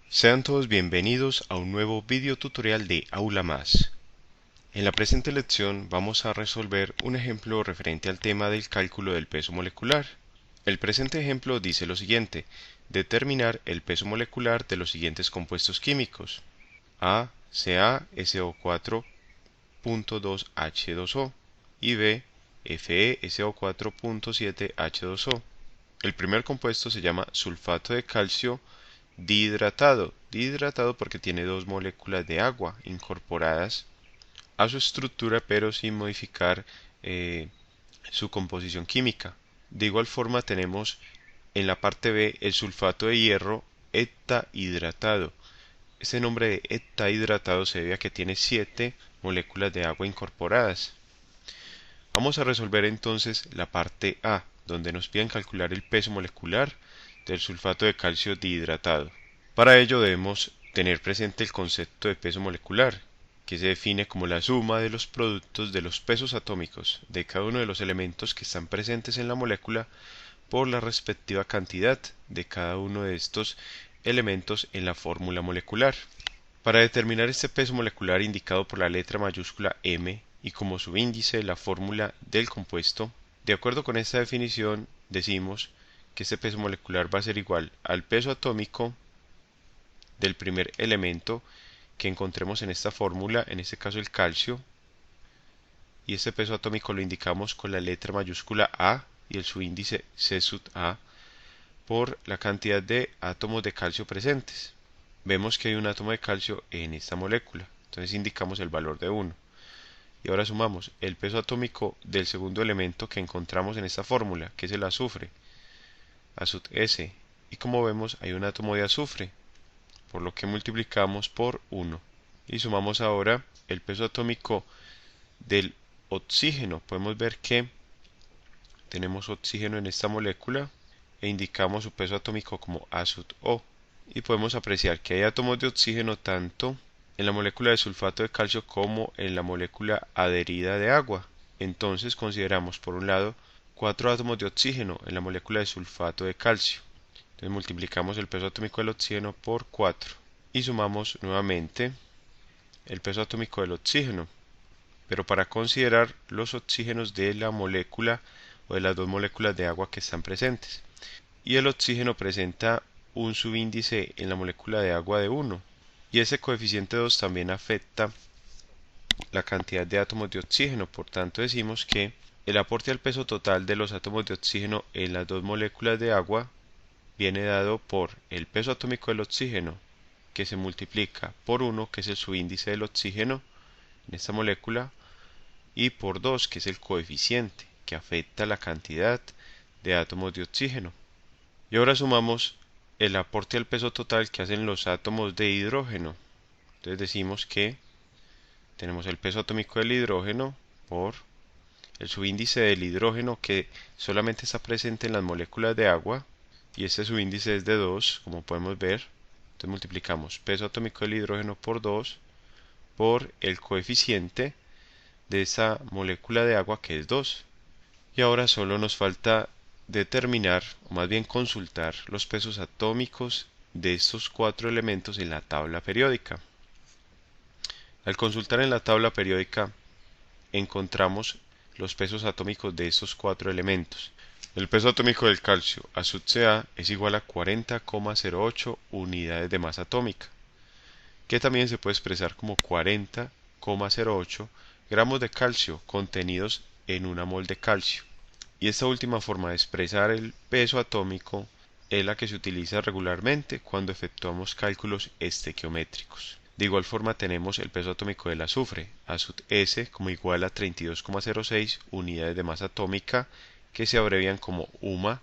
Sean todos bienvenidos a un nuevo video tutorial de Aula Más. En la presente lección vamos a resolver un ejemplo referente al tema del cálculo del peso molecular. El presente ejemplo dice lo siguiente: determinar el peso molecular de los siguientes compuestos químicos: A, CaSO4.2H2O y B, FeSO4.7H2O. El primer compuesto se llama sulfato de calcio dihidratado porque tiene dos moléculas de agua incorporadas a su estructura pero sin modificar su composición química. De igual forma tenemos en la parte B el sulfato de hierro heptahidratado. Este nombre de heptahidratado se debe a que tiene 7 moléculas de agua incorporadas. Vamos a resolver entonces la parte A, donde nos piden calcular el peso molecular del sulfato de calcio dihidratado. Para ello debemos tener presente el concepto de peso molecular, que se define como la suma de los productos de los pesos atómicos de cada uno de los elementos que están presentes en la molécula por la respectiva cantidad de cada uno de estos elementos en la fórmula molecular. Para determinar este peso molecular indicado por la letra mayúscula M y como subíndice la fórmula del compuesto, de acuerdo con esta definición decimos que este peso molecular va a ser igual al peso atómico del primer elemento que encontremos en esta fórmula, en este caso el calcio, y este peso atómico lo indicamos con la letra mayúscula A y el subíndice C sub A por la cantidad de átomos de calcio presentes. Vemos que hay un átomo de calcio en esta molécula, entonces indicamos el valor de 1. Y ahora sumamos el peso atómico del segundo elemento que encontramos en esta fórmula, que es el azufre, A sub S, y como vemos hay un átomo de azufre, por lo que multiplicamos por 1. Y sumamos ahora el peso atómico del oxígeno. Podemos ver que tenemos oxígeno en esta molécula e indicamos su peso atómico como A sub O. Y podemos apreciar que hay átomos de oxígeno tanto en la molécula de sulfato de calcio como en la molécula adherida de agua. Entonces consideramos por un lado 4 átomos de oxígeno en la molécula de sulfato de calcio. Entonces multiplicamos el peso atómico del oxígeno por 4 y sumamos nuevamente el peso atómico del oxígeno, pero para considerar los oxígenos de la molécula o de las dos moléculas de agua que están presentes. Y el oxígeno presenta un subíndice en la molécula de agua de 1, y ese coeficiente 2 también afecta la cantidad de átomos de oxígeno. Por tanto decimos que el aporte al peso total de los átomos de oxígeno en las dos moléculas de agua viene dado por el peso atómico del oxígeno, que se multiplica por 1, que es el subíndice del oxígeno en esta molécula, y por 2, que es el coeficiente que afecta la cantidad de átomos de oxígeno. Y ahora sumamos el aporte al peso total que hacen los átomos de hidrógeno. Entonces decimos que tenemos el peso atómico del hidrógeno por el subíndice del hidrógeno, que solamente está presente en las moléculas de agua, y este subíndice es de 2, como podemos ver. Entonces multiplicamos peso atómico del hidrógeno por 2 por el coeficiente de esa molécula de agua, que es 2. Y ahora solo nos falta determinar, o más bien consultar, los pesos atómicos de estos 4 elementos en la tabla periódica. Al consultar en la tabla periódica encontramos los pesos atómicos de estos 4 elementos. El peso atómico del calcio A sub Ca es igual a 40,08 unidades de masa atómica, que también se puede expresar como 40,08 gramos de calcio contenidos en una mol de calcio. Y esta última forma de expresar el peso atómico es la que se utiliza regularmente cuando efectuamos cálculos estequiométricos. De igual forma tenemos el peso atómico del azufre, A sub S, como igual a 32,06 unidades de masa atómica, que se abrevian como UMA,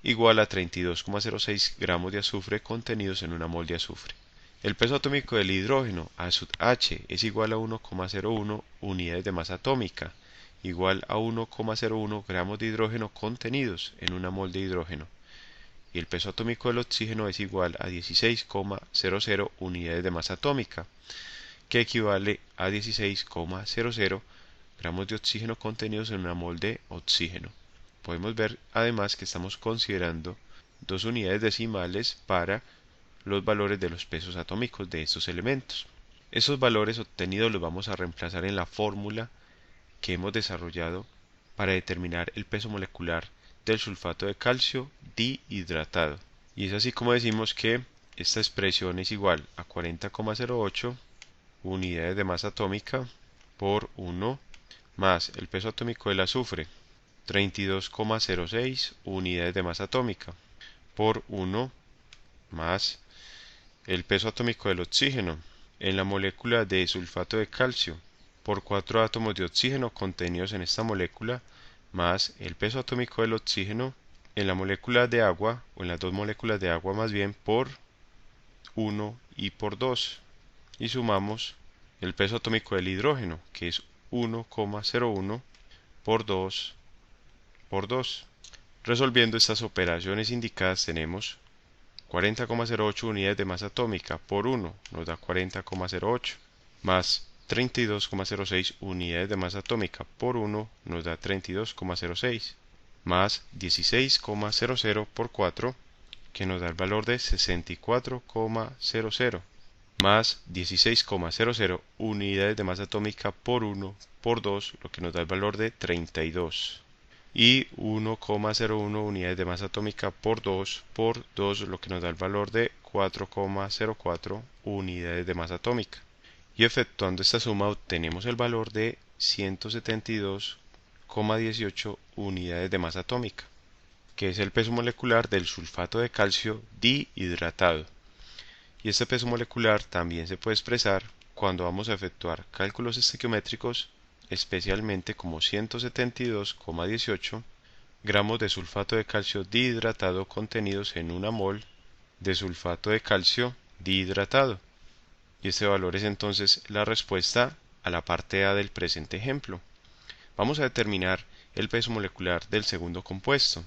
igual a 32,06 gramos de azufre contenidos en una mol de azufre. El peso atómico del hidrógeno, A sub H, es igual a 1,01 unidades de masa atómica, igual a 1,01 gramos de hidrógeno contenidos en una mol de hidrógeno. Y el peso atómico del oxígeno es igual a 16,00 unidades de masa atómica, que equivale a 16,00 gramos de oxígeno contenidos en una mol de oxígeno. Podemos ver además que estamos considerando dos unidades decimales para los valores de los pesos atómicos de estos elementos. Esos valores obtenidos los vamos a reemplazar en la fórmula que hemos desarrollado para determinar el peso molecular del sulfato de calcio dihidratado. Y es así como decimos que esta expresión es igual a 40,08 unidades de masa atómica por 1 más el peso atómico del azufre, 32,06 unidades de masa atómica por 1 más el peso atómico del oxígeno en la molécula de sulfato de calcio por 4 átomos de oxígeno contenidos en esta molécula más el peso atómico del oxígeno en la molécula de agua, o en las dos moléculas de agua más bien, por 1 y por 2. Y sumamos el peso atómico del hidrógeno, que es 1,01 por 2 por 2. Resolviendo estas operaciones indicadas tenemos 40,08 unidades de masa atómica por 1 nos da 40,08 más 32,06 unidades de masa atómica por 1 nos da 32,06 más 16,00 por 4 que nos da el valor de 64,00 más 16,00 unidades de masa atómica por 1 por 2 lo que nos da el valor de 32 y 1,01 unidades de masa atómica por 2 lo que nos da el valor de 4,04 unidades de masa atómica. Y efectuando esta suma obtenemos el valor de 172,18 unidades de masa atómica, que es el peso molecular del sulfato de calcio dihidratado. Y este peso molecular también se puede expresar cuando vamos a efectuar cálculos estequiométricos, especialmente como 172,18 gramos de sulfato de calcio dihidratado contenidos en una mol de sulfato de calcio dihidratado. Y este valor es entonces la respuesta a la parte A del presente ejemplo. Vamos a determinar el peso molecular del segundo compuesto.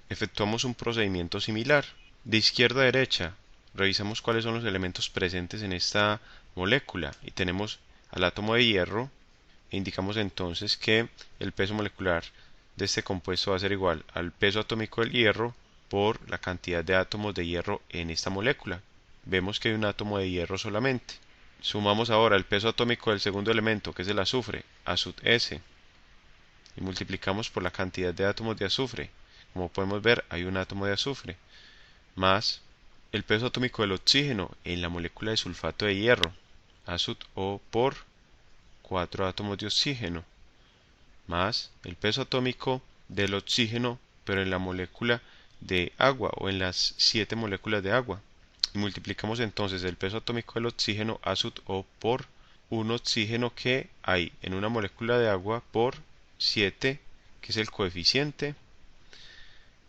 Efectuamos un procedimiento similar. De izquierda a derecha, revisamos cuáles son los elementos presentes en esta molécula y tenemos al átomo de hierro e indicamos entonces que el peso molecular de este compuesto va a ser igual al peso atómico del hierro por la cantidad de átomos de hierro en esta molécula. Vemos que hay un átomo de hierro solamente. Sumamos ahora el peso atómico del segundo elemento, que es el azufre, A(S), y multiplicamos por la cantidad de átomos de azufre. Como podemos ver, hay un átomo de azufre, más el peso atómico del oxígeno en la molécula de sulfato de hierro, A(O) por 4 átomos de oxígeno, más el peso atómico del oxígeno, pero en la molécula de agua o en las 7 moléculas de agua. Y multiplicamos entonces el peso atómico del oxígeno A(O) por un oxígeno que hay en una molécula de agua por 7, que es el coeficiente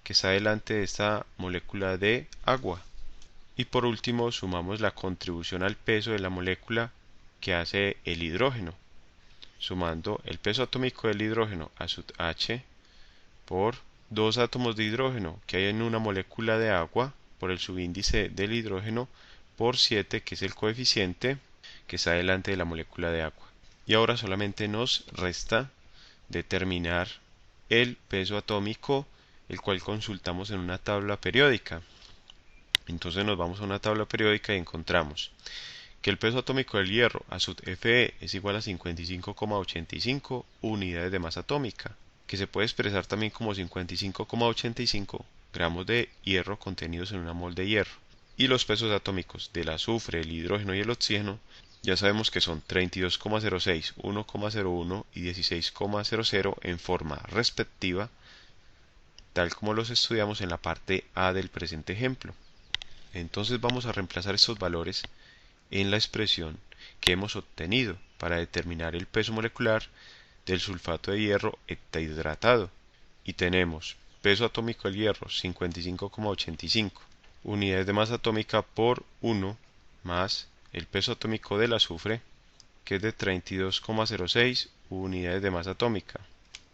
que está delante de esta molécula de agua. Y por último sumamos la contribución al peso de la molécula que hace el hidrógeno, sumando el peso atómico del hidrógeno A(H) por 2 átomos de hidrógeno que hay en una molécula de agua por el subíndice del hidrógeno por 7, que es el coeficiente que está delante de la molécula de agua. Y ahora solamente nos resta determinar el peso atómico, el cual consultamos en una tabla periódica. Entonces nos vamos a una tabla periódica y encontramos que el peso atómico del hierro Fe es igual a 55,85 unidades de masa atómica, que se puede expresar también como 55,85 gramos de hierro contenidos en una mol de hierro. Y los pesos atómicos del azufre, el hidrógeno y el oxígeno ya sabemos que son 32,06, 1,01 y 16,00 en forma respectiva, tal como los estudiamos en la parte A del presente ejemplo. Entonces vamos a reemplazar estos valores en la expresión que hemos obtenido para determinar el peso molecular del sulfato de hierro heptahidratado. Y tenemos peso atómico del hierro 55,85 unidades de masa atómica por 1 más el peso atómico del azufre, que es de 32,06 unidades de masa atómica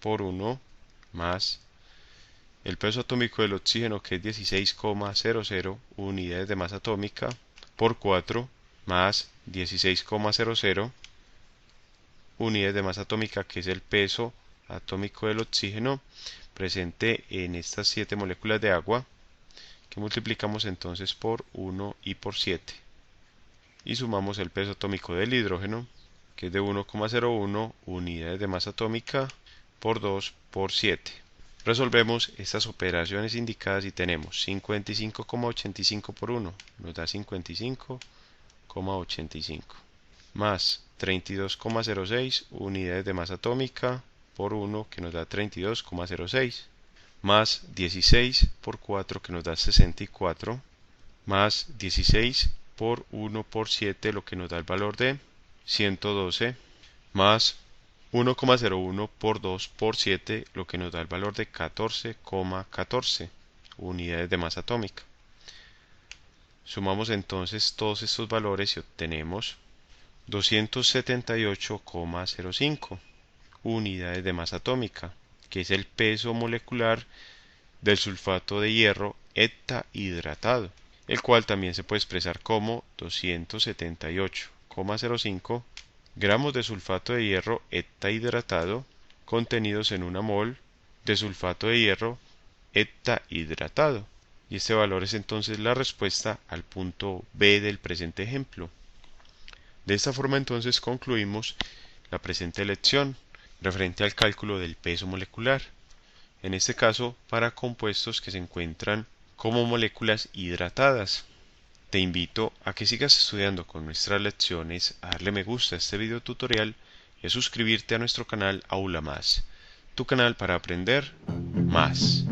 por 1 más el peso atómico del oxígeno, que es 16,00 unidades de masa atómica por 4 más 16,00 unidades de masa atómica, que es el peso atómico del oxígeno presente en estas 7 moléculas de agua, que multiplicamos entonces por 1 y por 7. Y sumamos el peso atómico del hidrógeno, que es de 1,01 unidades de masa atómica por 2 por 7. Resolvemos estas operaciones indicadas y tenemos 55,85 por 1, nos da 55,85, más 32,06 unidades de masa atómica por 1, que nos da 32,06, más 16 por 4, que nos da 64, más 16 por 1 por 7, lo que nos da el valor de 112, más 1,01 por 2 por 7, lo que nos da el valor de 14,14 unidades de masa atómica. Sumamos entonces todos estos valores y obtenemos 278,05 unidades de masa atómica, que es el peso molecular del sulfato de hierro heptahidratado, el cual también se puede expresar como 278,05 gramos de sulfato de hierro heptahidratado contenidos en una mol de sulfato de hierro heptahidratado. Y este valor es entonces la respuesta al punto B del presente ejemplo. De esta forma entonces concluimos la presente lección referente al cálculo del peso molecular, en este caso para compuestos que se encuentran como moléculas hidratadas. Te invito a que sigas estudiando con nuestras lecciones, a darle me gusta a este video tutorial y a suscribirte a nuestro canal Aula Más, tu canal para aprender más.